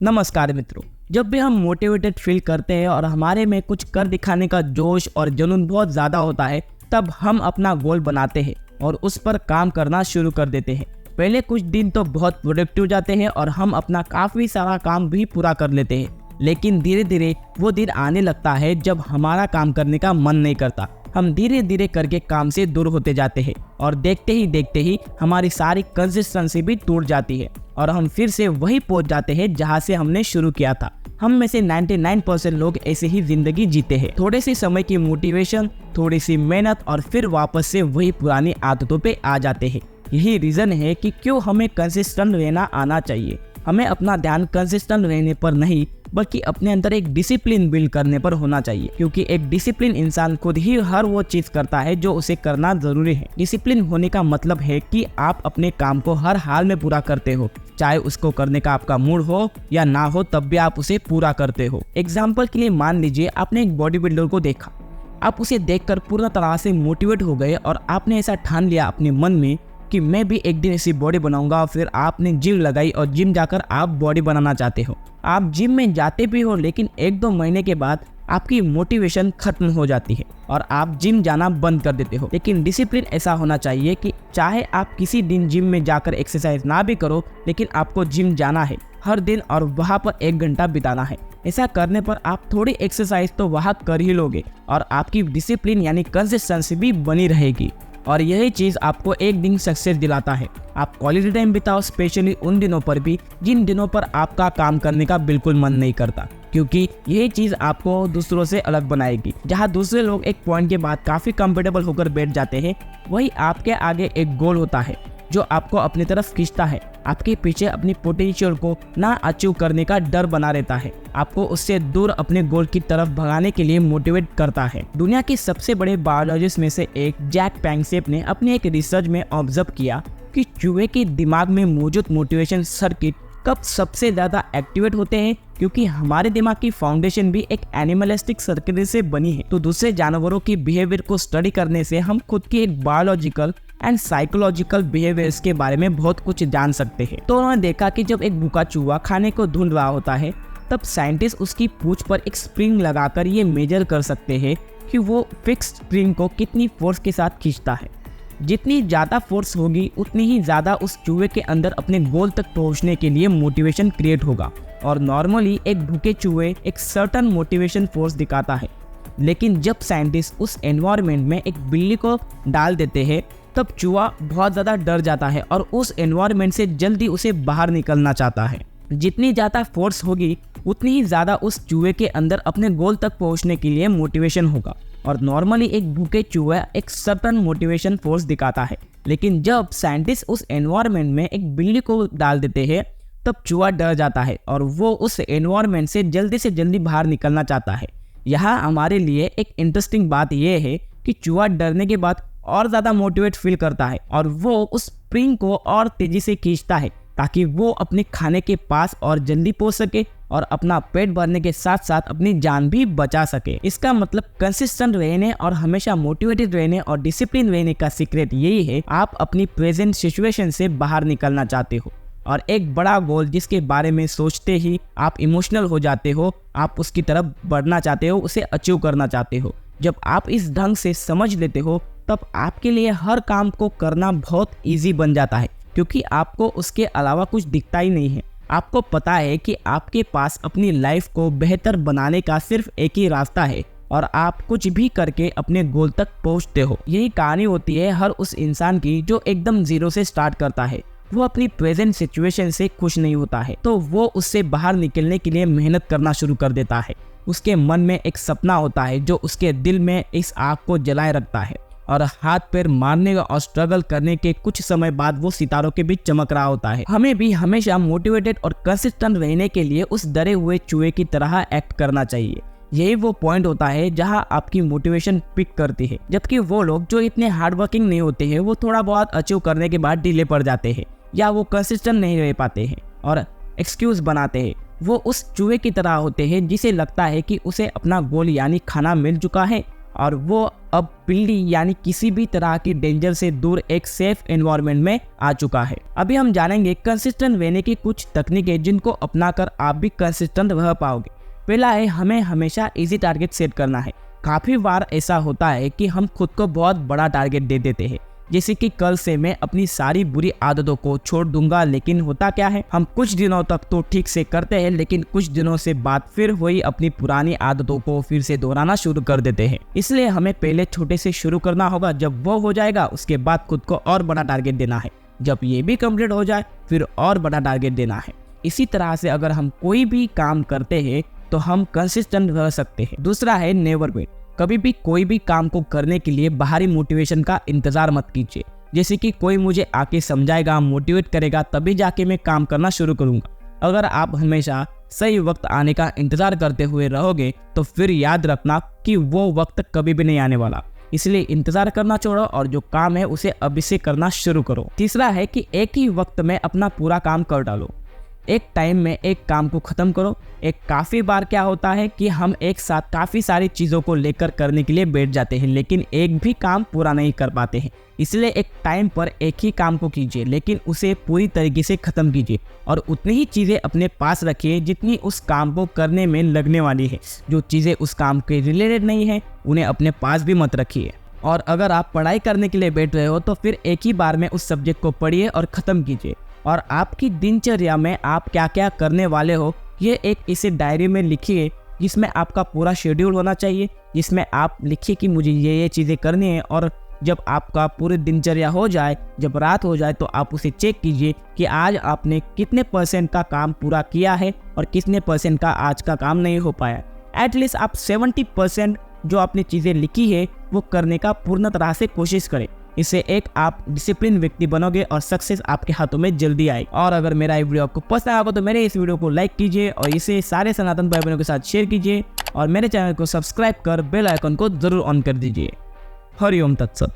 नमस्कार मित्रों। जब भी हम मोटिवेटेड फील करते हैं और हमारे में कुछ कर दिखाने का जोश और जुनून बहुत ज़्यादा होता है, तब हम अपना गोल बनाते हैं और उस पर काम करना शुरू कर देते हैं। पहले कुछ दिन तो बहुत प्रोडक्टिव जाते हैं और हम अपना काफ़ी सारा काम भी पूरा कर लेते हैं, लेकिन धीरे धीरे वो दिन आने लगता है जब हमारा काम करने का मन नहीं करता। हम धीरे धीरे करके काम से दूर होते जाते हैं और देखते ही हमारी सारी कंसिस्टेंसी भी टूट जाती है और हम फिर से वही पहुंच जाते हैं जहां से हमने शुरू किया था। हम में से 99% लोग ऐसे ही जिंदगी जीते हैं। थोड़े से समय की मोटिवेशन, थोड़ी सी मेहनत और फिर वापस से वही पुरानी आदतों पे आ जाते हैं। यही रीजन है कि क्यों हमें कंसिस्टेंट रहना आना चाहिए। हमें अपना ध्यान कंसिस्टेंट रहने पर नहीं बल्कि अपने अंदर एक डिसिप्लिन बिल्ड करने पर होना चाहिए, क्योंकि एक डिसिप्लिन इंसान खुद ही हर वो चीज करता है जो उसे करना जरूरी है। डिसिप्लिन होने का मतलब है कि आप अपने काम को हर हाल में पूरा करते हो, चाहे उसको करने का आपका मूड हो या ना हो, तब भी आप उसे पूरा करते हो। एग्जाम्पल के लिए मान लीजिए आपने एक बॉडी बिल्डर को देखा, आप उसे देखकर पूर्ण तरह से मोटिवेट हो गए और आपने ऐसा ठान लिया अपने मन में कि मैं भी एक दिन ऐसी बॉडी बनाऊंगा। फिर आपने जिम लगाई और जिम जाकर आप बॉडी बनाना चाहते हो। आप जिम में जाते भी हो, लेकिन 1-2 महीने के बाद आपकी मोटिवेशन खत्म हो जाती है और आप जिम जाना बंद कर देते हो। लेकिन डिसिप्लिन ऐसा होना चाहिए कि चाहे आप किसी दिन जिम में जाकर एक्सरसाइज ना भी करो, लेकिन आपको जिम जाना है हर दिन और वहाँ पर 1 घंटा बिताना है। ऐसा करने पर आप थोड़ी एक्सरसाइज तो वहाँ कर ही लोगे और आपकी डिसिप्लिन यानी कंसिस्टेंसी भी बनी रहेगी और यही चीज आपको एक दिन सक्सेस दिलाता है। आप क्वालिटी टाइम बिताओ, स्पेशली उन दिनों पर भी जिन दिनों पर आपका काम करने का बिल्कुल मन नहीं करता, क्योंकि यही चीज आपको दूसरों से अलग बनाएगी। जहां दूसरे लोग एक पॉइंट के बाद काफी कंफर्टेबल होकर बैठ जाते हैं, वही आपके आगे एक गोल होता है जो आपको अपनी तरफ खींचता है। आपके पीछे अपनी पोटेंशियल को ना अचीव करने का डर बना रहता है, आपको उससे दूर अपने गोल की तरफ भगाने के लिए मोटिवेट करता है। दुनिया के सबसे बड़े बायोलॉजिस्ट में से एक जैक पैंगसेप ने अपने एक रिसर्च में ऑब्जर्व किया कि चूहे के दिमाग में मौजूद मोटिवेशन सर्किट कब सबसे ज्यादा एक्टिवेट होते हैं, क्योंकि हमारे दिमाग की फाउंडेशन भी एक एनिमलिस्टिक सर्किट से बनी है। तो दूसरे जानवरों की बिहेवियर को स्टडी करने से हम खुद की एक बायोलॉजिकल एंड साइकोलॉजिकल बिहेवियर्स के बारे में बहुत कुछ जान सकते हैं। तो उन्होंने देखा कि जब एक भूखा चूहा खाने को ढूंढ रहा होता है, तब साइंटिस्ट उसकी पूंछ पर एक स्प्रिंग लगाकर ये मेजर कर सकते हैं कि वो फिक्स्ड स्प्रिंग को कितनी फोर्स के साथ खींचता है। जितनी ज़्यादा फोर्स होगी उतनी ही ज़्यादा उस चूहे के अंदर अपने गोल तक पहुंचने के लिए मोटिवेशन क्रिएट होगा। और नॉर्मली एक भूखे चूहे एक सर्टन मोटिवेशन फोर्स दिखाता है, लेकिन जब साइंटिस्ट उस एनवायरनमेंट में एक बिल्ली को डाल देते हैं, तब चूहा बहुत ज़्यादा डर जाता है और उस एनवायरनमेंट से जल्दी उसे बाहर निकलना चाहता है। जितनी ज़्यादा फोर्स होगी उतनी ही ज़्यादा उस चूहे के अंदर अपने गोल तक पहुंचने के लिए मोटिवेशन होगा। और नॉर्मली एक भूखे चूहा एक सर्टन मोटिवेशन फोर्स दिखाता है, लेकिन जब साइंटिस्ट उस एनवायरनमेंट में एक बिल्ली को डाल देते हैं, तब चूहा डर जाता है और वो उस एनवायरनमेंट से जल्दी बाहर निकलना चाहता है। यहाँ हमारे लिए एक इंटरेस्टिंग बात यह है कि चूहा डरने के बाद और ज़्यादा मोटिवेट फील करता है और वो उस स्प्रिंग को और तेजी से खींचता है ताकि वो अपने खाने के पास और जल्दी पहुंच सके और अपना पेट भरने के साथ साथ अपनी जान भी बचा सके। इसका मतलब कंसिस्टेंट रहने और हमेशा मोटिवेटेड रहने और डिसिप्लिन रहने का सीक्रेट यही है, आप अपनी प्रेजेंट सिचुएशन से बाहर निकलना चाहते हो और एक बड़ा गोल जिसके बारे में सोचते ही आप इमोशनल हो जाते हो, आप उसकी तरफ बढ़ना चाहते हो, उसे अचीव करना चाहते हो। जब आप इस ढंग से समझ लेते हो, तब आपके लिए हर काम को करना बहुत इजी बन जाता है, क्योंकि आपको उसके अलावा कुछ दिखता ही नहीं है। आपको पता है कि आपके पास अपनी लाइफ को बेहतर बनाने का सिर्फ एक ही रास्ता है और आप कुछ भी करके अपने गोल तक पहुंचते हो। यही कहानी होती है हर उस इंसान की जो एकदम जीरो से स्टार्ट करता है। वो अपनी प्रेजेंट सिचुएशन से खुश नहीं होता है, तो वो उससे बाहर निकलने के लिए मेहनत करना शुरू कर देता है। उसके मन में एक सपना होता है जो उसके दिल में इस आग को जलाए रखता है और हाथ पैर मारने और स्ट्रगल करने के कुछ समय बाद वो सितारों के बीच चमक रहा होता है। हमें भी हमेशा मोटिवेटेड और कंसिस्टेंट रहने के लिए उस डरे हुए चूहे की तरह एक्ट करना चाहिए। यही वो पॉइंट होता है जहां आपकी मोटिवेशन पिक करती है। जबकि वो लोग जो इतने हार्ड वर्किंग नहीं होते हैं, वो थोड़ा बहुत अचीव करने के बाद ढीले पड़ जाते हैं या वो कंसिस्टेंट नहीं रह पाते हैं और एक्सक्यूज बनाते हैं। वो उस चूहे की तरह होते हैं जिसे लगता है कि उसे अपना गोल यानी खाना मिल चुका है और वो अब बिल्ली यानी किसी भी तरह की डेंजर से दूर एक सेफ एनवायरनमेंट में आ चुका है। अभी हम जानेंगे कंसिस्टेंट रहने की कुछ तकनीकें जिनको अपनाकर आप भी कंसिस्टेंट रह पाओगे। पहला है, हमें हमेशा इजी टारगेट सेट करना है। काफ़ी बार ऐसा होता है कि हम खुद को बहुत बड़ा टारगेट दे देते हैं, जैसे कि कल से मैं अपनी सारी बुरी आदतों को छोड़ दूंगा, लेकिन होता क्या है, हम कुछ दिनों तक तो ठीक से करते हैं, लेकिन कुछ दिनों से बाद फिर वही अपनी पुरानी आदतों को फिर से दोहराना शुरू कर देते हैं। इसलिए हमें पहले छोटे से शुरू करना होगा। जब वो हो जाएगा उसके बाद खुद को और बड़ा टारगेट देना है। जब ये भी कंप्लीट हो जाए फिर और बड़ा टारगेट देना है। इसी तरह से अगर हम कोई भी काम करते हैं तो हम कंसिस्टेंट रह सकते हैं। दूसरा है, नेवर वेट। कभी भी कोई भी काम को करने के लिए बाहरी मोटिवेशन का इंतजार मत कीजिए, जैसे कि कोई मुझे आके समझाएगा, मोटिवेट करेगा तभी जाके मैं काम करना शुरू करूंगा। अगर आप हमेशा सही वक्त आने का इंतजार करते हुए रहोगे तो फिर याद रखना कि वो वक्त कभी भी नहीं आने वाला। इसलिए इंतजार करना छोड़ो और जो काम है उसे अभी से करना शुरू करो। तीसरा है कि एक ही वक्त में अपना पूरा काम कर डालो। एक टाइम में एक काम को खत्म करो। काफ़ी बार क्या होता है कि हम एक साथ काफ़ी सारी चीज़ों को लेकर करने के लिए बैठ जाते हैं, लेकिन एक भी काम पूरा नहीं कर पाते हैं। इसलिए एक टाइम पर एक ही काम को कीजिए, लेकिन उसे पूरी तरीके से ख़त्म कीजिए और उतनी ही चीज़ें अपने पास रखिए जितनी उस काम को करने में लगने वाली है। जो चीज़ें उस काम के रिलेटेड नहीं है उन्हें अपने पास भी मत रखिए। और अगर आप पढ़ाई करने के लिए बैठ रहे हो तो फिर एक ही बार में उस सब्जेक्ट को पढ़िए और ख़त्म कीजिए। और आपकी दिनचर्या में आप क्या क्या करने वाले हो ये एक इसे डायरी में लिखिए, जिसमें आपका पूरा शेड्यूल होना चाहिए, जिसमें आप लिखिए कि मुझे ये चीज़ें करनी है। और जब आपका पूरी दिनचर्या हो जाए, जब रात हो जाए, तो आप उसे चेक कीजिए कि आज आपने कितने % का काम पूरा किया है और कितने % का आज का काम नहीं हो पाया। एटलीस्ट आप 70% जो आपने चीज़ें लिखी है वो करने का पूर्ण तरह से कोशिश करें। इससे एक आप डिसिप्लिन व्यक्ति बनोगे और सक्सेस आपके हाथों में जल्दी आएगी। और अगर मेरा ये वीडियो आपको पसंद आएगा तो मेरे इस वीडियो को लाइक कीजिए और इसे सारे सनातन भाई बहनों के साथ शेयर कीजिए और मेरे चैनल को सब्सक्राइब कर बेल आइकन को जरूर ऑन कर दीजिए। हरि ओम तत्सत।